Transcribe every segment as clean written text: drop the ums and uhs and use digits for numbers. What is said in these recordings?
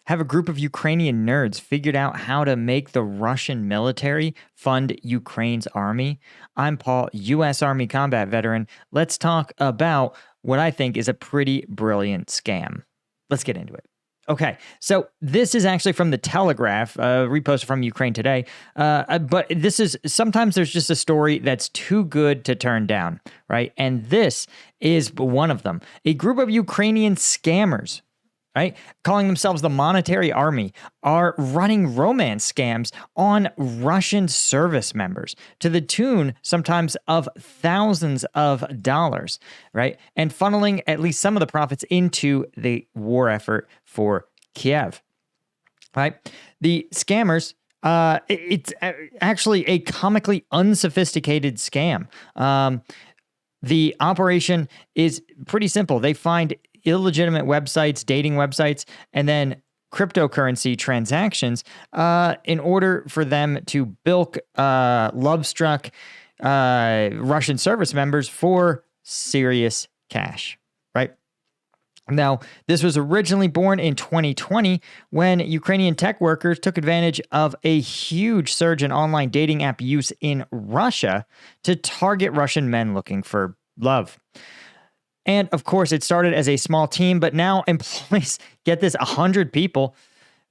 have a group of Ukrainian nerds figured out how to make the Russian military fund Ukraine's army? I'm Paul, U.S. Army combat veteran. Let's talk about what I think is a pretty brilliant scam. Let's get into it. Okay, so this is actually from the Telegraph, reposted from Ukraine Today. But this is, sometimes there's just a story that's too good to turn down, right? And this is one of them. A group of Ukrainian scammers, right, calling themselves the Monetary Army, are running romance scams on Russian service members to the tune sometimes of thousands of dollars, right? And funneling at least some of the profits into the war effort for Kiev, right? The scammers, it's actually a comically unsophisticated scam. The operation is pretty simple. They find illegitimate websites, dating websites, and then cryptocurrency transactions in order for them to bilk love-struck Russian service members for serious cash, right? Now, this was originally born in 2020 when Ukrainian tech workers took advantage of a huge surge in online dating app use in Russia to target Russian men looking for love. And of course, it started as a small team, but now employs, get this, 100 people.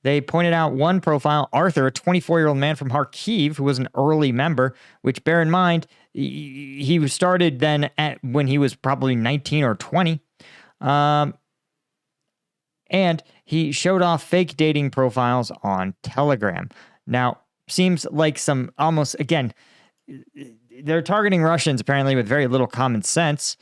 They pointed out one profile, Arthur, a 24-year-old man from Kharkiv, who was an early member, which, bear in mind, he started then when he was probably 19 or 20. And he showed off fake dating profiles on Telegram. Now, seems like some almost, again, they're targeting Russians apparently with very little common sense.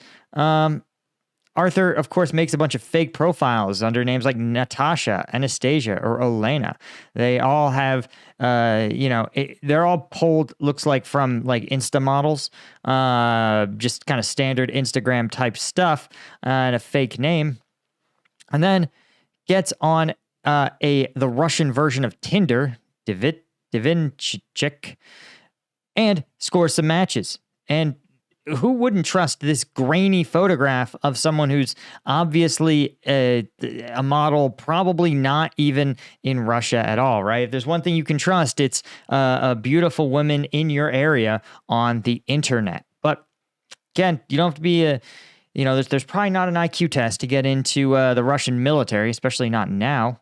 Arthur, of course, makes a bunch of fake profiles under names like Natasha, Anastasia, or Elena. They all have, they're all pulled, looks like, from like Insta models, just kind of standard Instagram type stuff, and a fake name. And then gets on the Russian version of Tinder, Divinchik, and scores some matches. And who wouldn't trust this grainy photograph of someone who's obviously a model, probably not even in Russia at all, right? If there's one thing you can trust, it's a beautiful woman in your area on the internet. But again, you don't have to be there's probably not an IQ test to get into the Russian military, especially not now.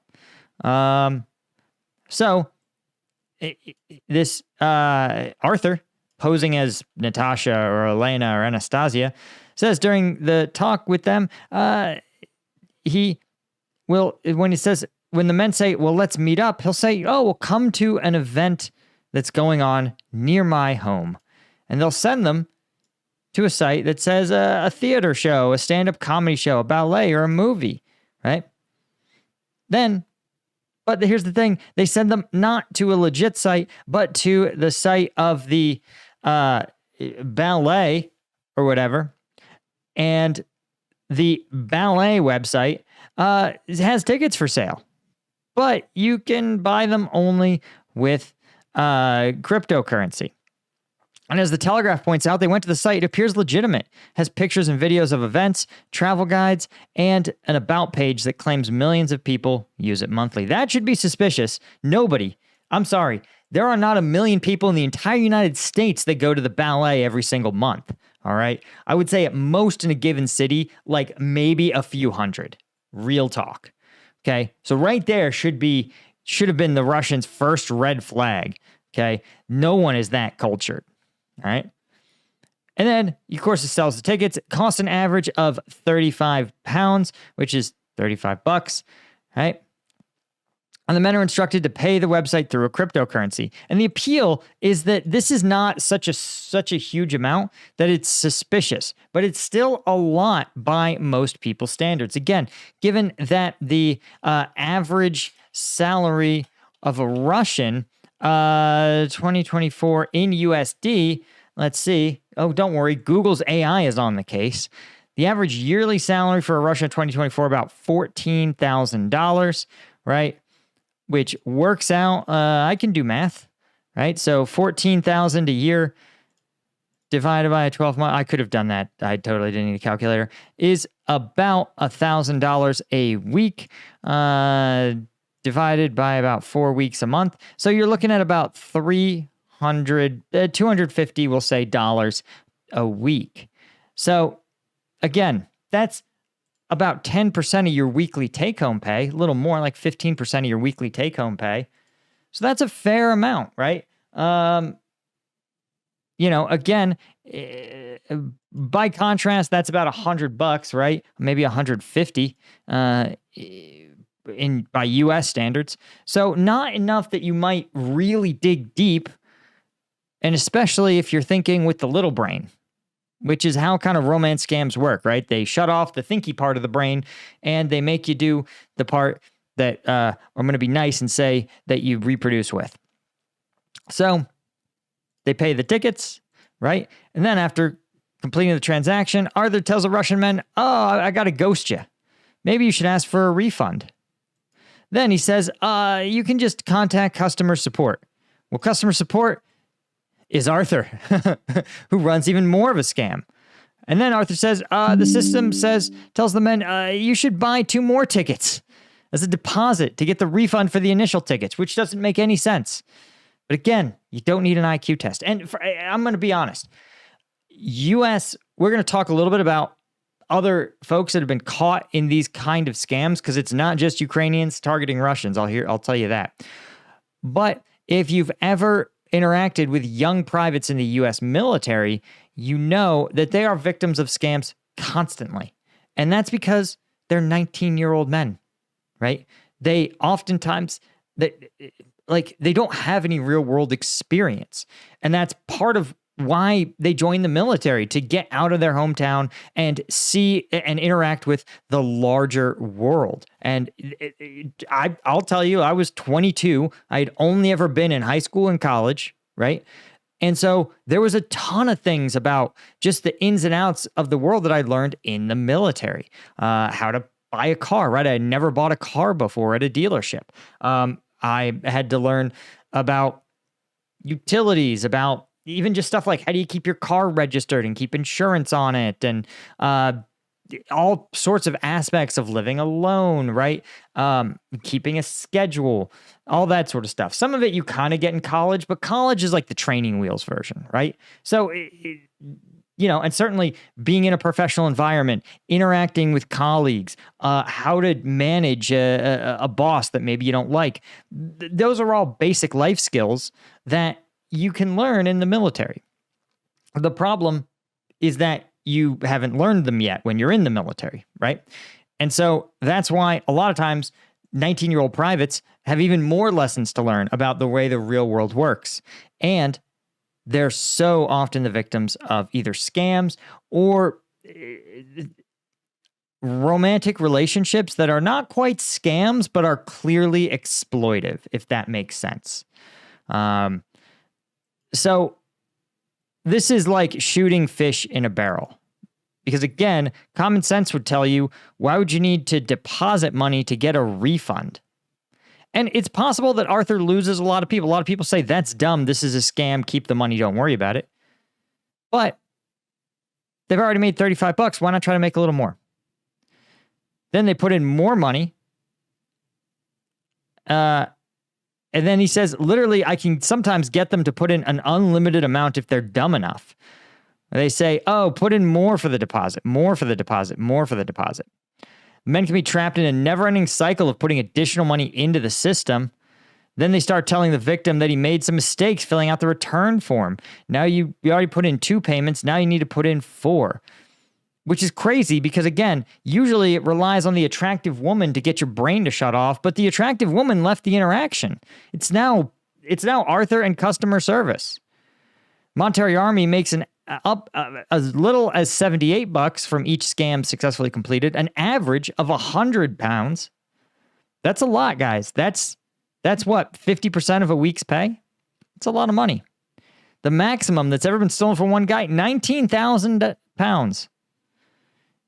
This Arthur, posing as Natasha or Elena or Anastasia, says during the talk with them, when the men say, well, let's meet up, he'll say, oh, we'll come to an event that's going on near my home. And they'll send them to a site that says a theater show, a stand-up comedy show, a ballet, or a movie, right? But here's the thing, they send them not to a legit site, but to the site of the ballet or whatever. And the ballet website has tickets for sale, but you can buy them only with cryptocurrency. And as the Telegraph points out, they went to the site. It appears legitimate, has pictures and videos of events, travel guides, and an about page that claims millions of people use it monthly. That should be suspicious. I'm sorry, there are not 1 million people in the entire United States that go to the ballet every single month, all right? I would say at most in a given city, like maybe a few hundred. Real talk, okay? So right there should have been the Russians' first red flag, okay? No one is that cultured. All right. And then, of course, it sells the tickets. It costs an average of £35, which is $35, right? And the men are instructed to pay the website through a cryptocurrency. And the appeal is that this is not such a huge amount that it's suspicious, but it's still a lot by most people's standards. Again, given that the average salary of a Russian 2024 in USD, let's see. Oh, don't worry. Google's AI is on the case. The average yearly salary for a Russian in 2024, about $14,000, right? Which works out, I can do math, right? So 14,000 a year divided by a 12 month, I could have done that. I totally didn't need a calculator, is about $1,000 a week. divided by about 4 weeks a month. So you're looking at about 250, we'll say, dollars a week. So again, that's about 10% of your weekly take-home pay, a little more, like 15% of your weekly take-home pay. So that's a fair amount, right? Again, by contrast, that's about $100, right? Maybe 150 by US standards. So not enough that you might really dig deep, and especially if you're thinking with the little brain, which is how kind of romance scams work, right? They shut off the thinky part of the brain and they make you do the part that I'm going to be nice and say that you reproduce with. So they pay the tickets, right? And then after completing the transaction, Arthur tells the Russian men, "Oh, I got to ghost you. Maybe you should ask for a refund." Then he says, "You can just contact customer support." Well, customer support is Arthur, who runs even more of a scam. And then Arthur says, the system tells the men, you should buy 2 more tickets as a deposit to get the refund for the initial tickets, which doesn't make any sense. But again, you don't need an IQ test. And I'm going to be honest, we're going to talk a little bit about other folks that have been caught in these kind of scams, because it's not just Ukrainians targeting Russians. I'll tell you that. But if you've ever interacted with young privates in the U.S. military, you know that they are victims of scams constantly. And that's because they're 19-year-old men, right? They oftentimes, they don't have any real-world experience. And that's part of why they join the military, to get out of their hometown and see and interact with the larger world. And I'll tell you, I was 22. I'd only ever been in high school and college, right? And so there was a ton of things about just the ins and outs of the world that I learned in the military. How to buy a car, right? I had never bought a car before at a dealership. I had to learn about utilities, about even just stuff like how do you keep your car registered and keep insurance on it, and all sorts of aspects of living alone, right? Keeping a schedule, all that sort of stuff. Some of it you kind of get in college, but college is like the training wheels version, right? So, and certainly being in a professional environment, interacting with colleagues, how to manage a boss that maybe you don't like. Those are all basic life skills that you can learn in the military. The problem is that you haven't learned them yet when you're in the military, right? And so that's why a lot of times 19-year-old privates have even more lessons to learn about the way the real world works. And they're so often the victims of either scams or romantic relationships that are not quite scams, but are clearly exploitive, if that makes sense. So this is like shooting fish in a barrel. Because again, common sense would tell you, why would you need to deposit money to get a refund? And it's possible that Arthur loses a lot of people. A lot of people say, that's dumb. This is a scam. Keep the money. Don't worry about it. But they've already made $35. Why not try to make a little more? Then they put in more money. And then he says, literally, I can sometimes get them to put in an unlimited amount if they're dumb enough. They say, oh, put in more for the deposit, more for the deposit, more for the deposit. Men can be trapped in a never-ending cycle of putting additional money into the system. Then they start telling the victim that he made some mistakes filling out the return form. Now you already put in 2 payments. Now you need to put in 4. Which is crazy because, again, usually it relies on the attractive woman to get your brain to shut off, but the attractive woman left the interaction. It's now Arthur and customer service. Monetary Army makes as little as $78 from each scam successfully completed, an average of £100. That's a lot, guys. That's what, 50% of a week's pay? It's a lot of money. The maximum that's ever been stolen from one guy, £19,000.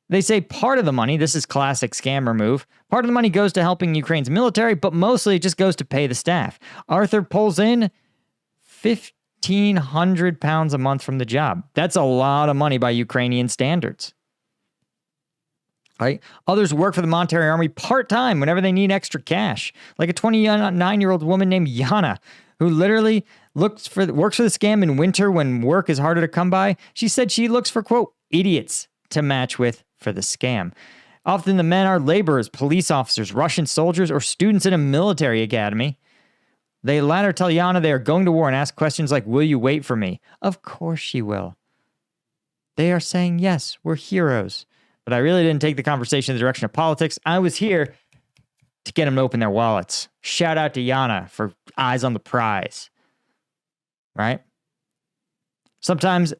They say part of the money, this is classic scammer move, part of the money goes to helping Ukraine's military, but mostly it just goes to pay the staff. Arthur pulls in £1,500 a month from the job. That's a lot of money by Ukrainian standards. right? Others work for the military army part-time whenever they need extra cash, like a 29-year-old woman named Yana, who literally works for the scam in winter when work is harder to come by. She said she looks for, quote, idiots to match with for the scam. Often the men are laborers, police officers, Russian soldiers, or students in a military academy. They latter tell Yana they are going to war and ask questions like, will you wait for me? Of course she will. They are saying, yes, we're heroes. But I really didn't take the conversation in the direction of politics. I was here to get them to open their wallets. Shout out to Yana for eyes on the prize. Right? Sometimes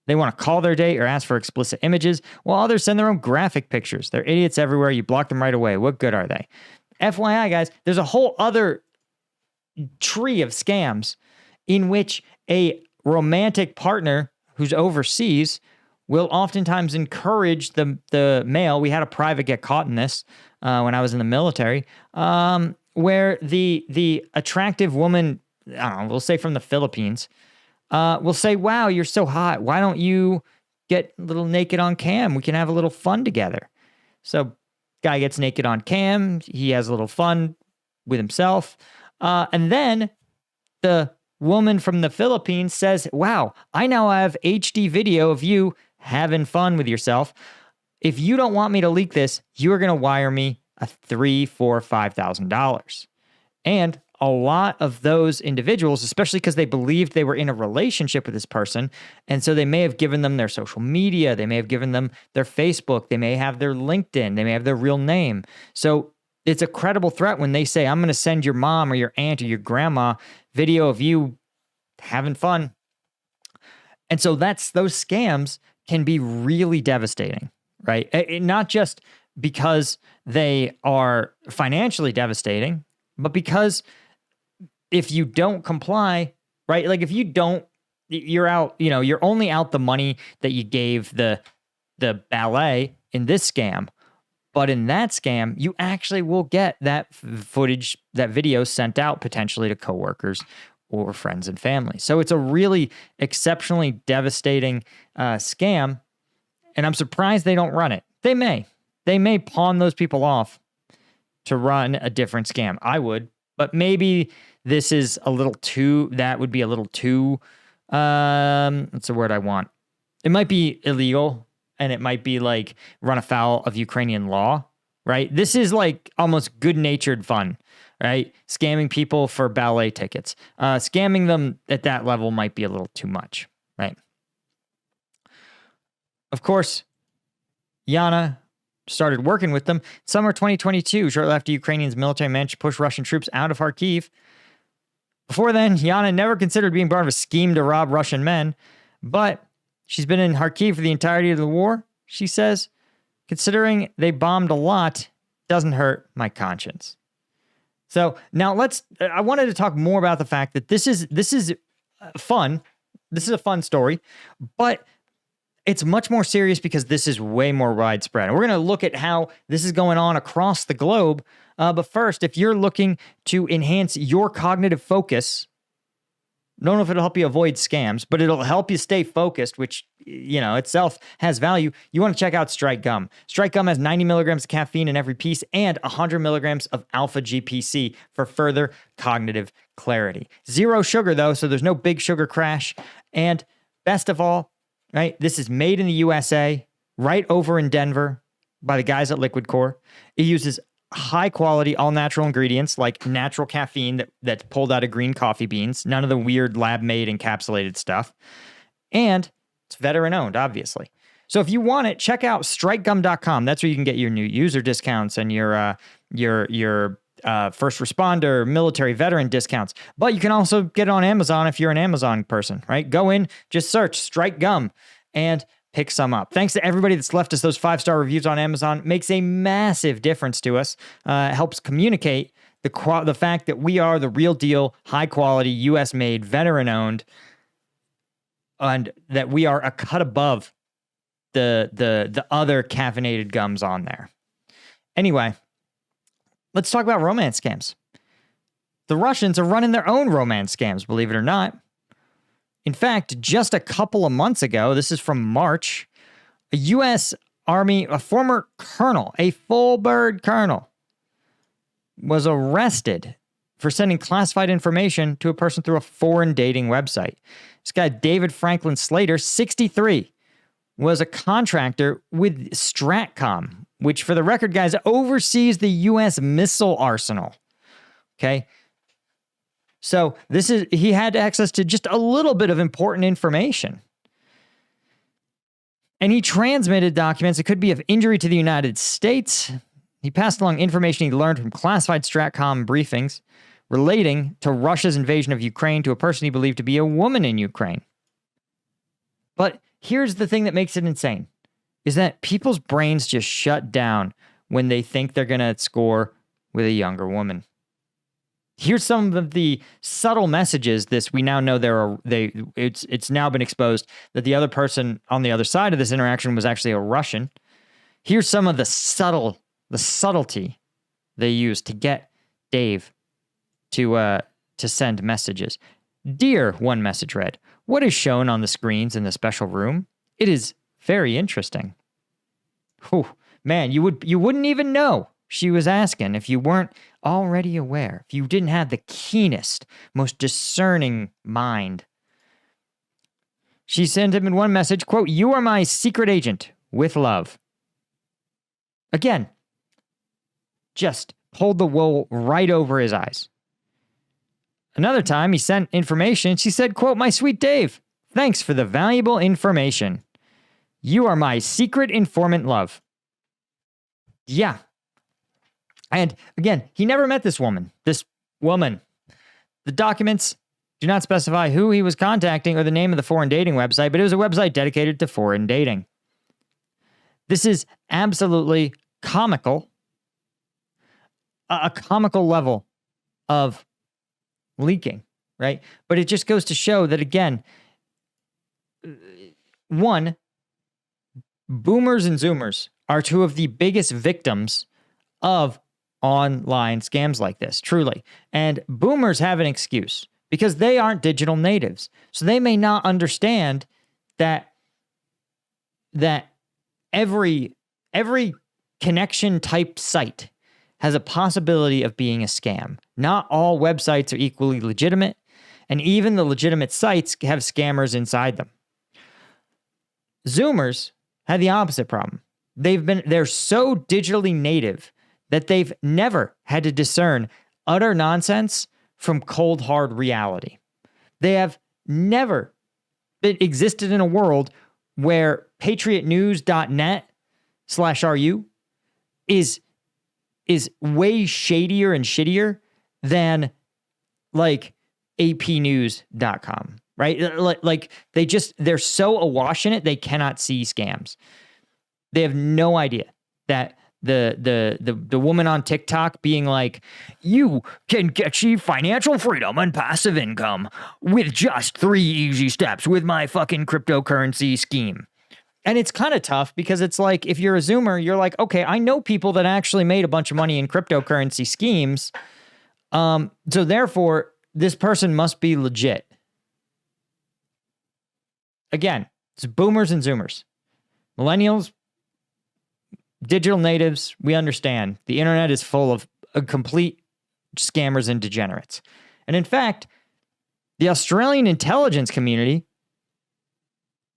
they want to call their date or ask for explicit images, while others send their own graphic pictures. They're idiots everywhere. You block them right away. What good are they? FYI, guys, there's a whole other tree of scams in which a romantic partner who's overseas will oftentimes encourage the male. We had a private get caught in this when I was in the military, where the attractive woman, I don't know, we'll say from the Philippines, will say, wow, you're so hot. Why don't you get a little naked on cam? We can have a little fun together. So guy gets naked on cam. He has a little fun with himself. And then the woman from the Philippines says, wow, I now have HD video of you having fun with yourself. If you don't want me to leak this, you are going to wire me a $3,000, $4,000, $5,000. And a lot of those individuals, especially because they believed they were in a relationship with this person, and so they may have given them their social media, they may have given them their Facebook, they may have their LinkedIn, they may have their real name. So it's a credible threat when they say, I'm going to send your mom or your aunt or your grandma video of you having fun. And so those scams can be really devastating, right? Not just because they are financially devastating, but because if you don't comply, right? Like if you don't, you're out, you're only out the money that you gave the ballet in this scam. But in that scam, you actually will get that footage, that video sent out potentially to coworkers or friends and family. So it's a really exceptionally devastating scam. And I'm surprised they don't run it. They may pawn those people off to run a different scam. I would, but maybe this is that would be a little too, what's the word I want? It might be illegal. And it might be like run afoul of Ukrainian law, right? This is like almost good-natured fun, right? Scamming people for ballet tickets. Scamming them at that level might be a little too much, right? Of course, Yana started working with them summer 2022, shortly after Ukrainians military managed to push Russian troops out of Kharkiv. Before then, Yana never considered being part of a scheme to rob Russian men, but she's been in Kharkiv for the entirety of the war, she says. Considering they bombed a lot, doesn't hurt my conscience. So now I wanted to talk more about the fact that this is fun. This is a fun story, but it's much more serious because this is way more widespread. And we're going to look at how this is going on across the globe. But first, if you're looking to enhance your cognitive focus, don't know if it'll help you avoid scams, but it'll help you stay focused, which, itself has value. You want to check out Strike Gum. Strike Gum has 90 milligrams of caffeine in every piece and 100 milligrams of alpha GPC for further cognitive clarity. Zero sugar, though, so there's no big sugar crash. And best of all, right, this is made in the USA, right over in Denver by the guys at Liquid Core. It uses high quality, all natural ingredients like natural caffeine that's pulled out of green coffee beans, none of the weird lab made encapsulated stuff. And it's veteran owned, obviously. So if you want it, check out strikegum.com. That's where you can get your new user discounts and your first responder, military veteran discounts. But you can also get it on Amazon if you're an Amazon person, right? Go in, just search Strike Gum and pick some up. Thanks to everybody that's left us those 5-star reviews on Amazon. It makes a massive difference to us. It helps communicate the fact that we are the real deal, high quality, US made, veteran owned, and that we are a cut above the other caffeinated gums on there. Anyway, let's talk about romance scams. The Russians are running their own romance scams, believe it or not. In fact, just a couple of months ago, this is from March, a U.S. Army, a former colonel, a full bird colonel, was arrested for sending classified information to a person through a foreign dating website. This guy, David Franklin Slater, 63, was a contractor with Stratcom, which, for the record, guys, oversees the U.S. missile arsenal. Okay? So he had access to just a little bit of important information. And he transmitted documents that could be of injury to the United States. He passed along information he learned from classified Stratcom briefings relating to Russia's invasion of Ukraine to a person he believed to be a woman in Ukraine. But here's the thing that makes it insane, is that people's brains just shut down when they think they're going to score with a younger woman. Here's some of the subtle messages we now know it's now been exposed that the other person on the other side of this interaction was actually a Russian. Here's some of the subtlety they used to get Dave to send messages. Dear, one message read, what is shown on the screens in the special room? It is very interesting. Whew, man, you wouldn't even know she was asking if you weren't already aware, if you didn't have the keenest, most discerning mind. She sent him in one message, quote, you are my secret agent, with love. Again, just pulled the wool right over his eyes. Another time he sent information, she said, quote, my sweet Dave, thanks for the valuable information. You are my secret informant, love. Yeah. And again, he never met this woman. The documents do not specify who he was contacting or the name of the foreign dating website, but it was a website dedicated to foreign dating. This is absolutely comical. A comical level of leaking, right? But it just goes to show that, again, one, boomers and zoomers are two of the biggest victims of online scams like this, truly. And boomers have an excuse because they aren't digital natives. So they may not understand that every connection type site has a possibility of being a scam. Not all websites are equally legitimate, and even the legitimate sites have scammers inside them. Zoomers had the opposite problem. They're so digitally native that they've never had to discern utter nonsense from cold, hard reality. They have never existed in a world where patriotnews.net/RU is way shadier and shittier than like apnews.com, right? Like they're so awash in it, they cannot see scams. They have no idea that the woman on TikTok being like, you can achieve financial freedom and passive income with just 3 easy steps with my fucking cryptocurrency scheme. And it's kind of tough because it's like, if you're a Zoomer, you're like, okay, I know people that actually made a bunch of money in cryptocurrency schemes. So therefore, this person must be legit. Again, it's boomers and Zoomers. Millennials, digital natives, we understand. The internet is full of complete scammers and degenerates. And in fact, the Australian intelligence community,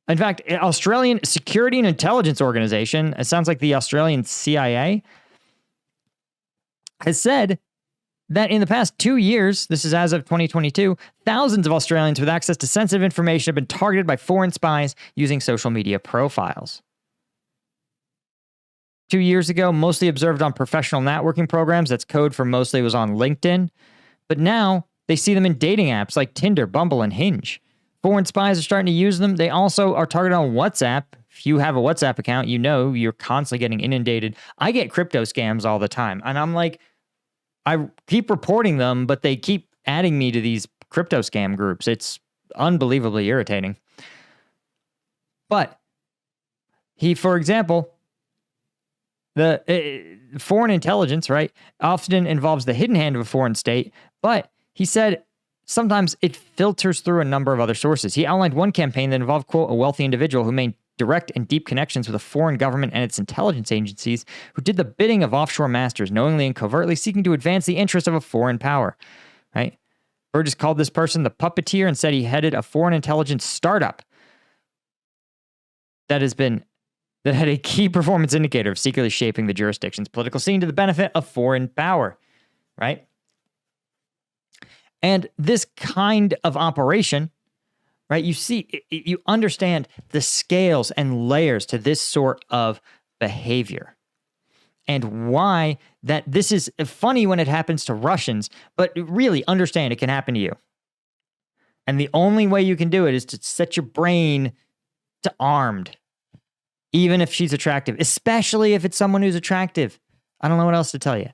Australian Security and Intelligence Organization, it sounds like the Australian CIA, has said that in the past 2 years, this is as of 2022, thousands of Australians with access to sensitive information have been targeted by foreign spies using social media profiles. 2 years ago, mostly observed on professional networking programs. That's code for mostly was on LinkedIn. But now they see them in dating apps like Tinder, Bumble, and Hinge. Foreign spies are starting to use them. They also are targeted on WhatsApp. If you have a WhatsApp account, you know you're constantly getting inundated. I get crypto scams all the time. And I'm like, I keep reporting them, but they keep adding me to these crypto scam groups. It's unbelievably irritating. But for example, the foreign intelligence, right, often involves the hidden hand of a foreign state. But he said sometimes it filters through a number of other sources. He outlined one campaign that involved, quote, a wealthy individual who direct and deep connections with a foreign government and its intelligence agencies who did the bidding of offshore masters, knowingly and covertly seeking to advance the interests of a foreign power, right? Burgess called this person the puppeteer and said he headed a foreign intelligence startup that had a key performance indicator of secretly shaping the jurisdiction's political scene to the benefit of foreign power, right? And this kind of operation, right? You understand the scales and layers to this sort of behavior and why that this is funny when it happens to Russians, but really understand it can happen to you. And the only way you can do it is to set your brain to armed, even if she's attractive, especially if it's someone who's attractive. I don't know what else to tell you.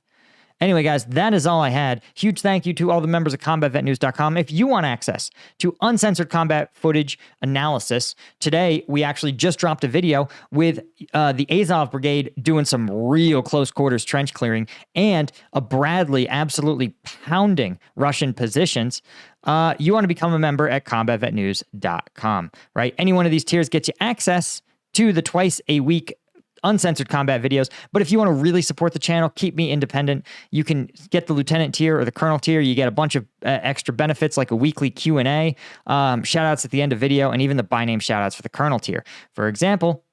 Anyway, guys, that is all I had. Huge thank you to all the members of CombatVetNews.com. If you want access to uncensored combat footage analysis, today we actually just dropped a video with the Azov Brigade doing some real close quarters trench clearing and a Bradley absolutely pounding Russian positions. You want to become a member at CombatVetNews.com, right? Any one of these tiers gets you access to the twice a week uncensored combat videos. But if you want to really support the channel, keep me independent, you can get the lieutenant tier or the colonel tier. You get a bunch of extra benefits like a weekly Q&A, shout outs at the end of video, and even the by name shout outs for the colonel tier. For example,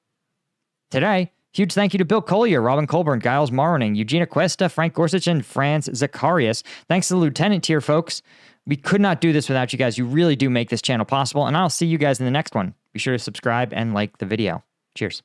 today, huge thank you to Bill Collier, Robin Colburn, Giles Marroning, Eugenia Cuesta, Frank Gorsuch, and Franz Zacharias. Thanks to the lieutenant tier, folks. We could not do this without you guys. You really do make this channel possible, and I'll see you guys in the next one. Be sure to subscribe and like the video. Cheers.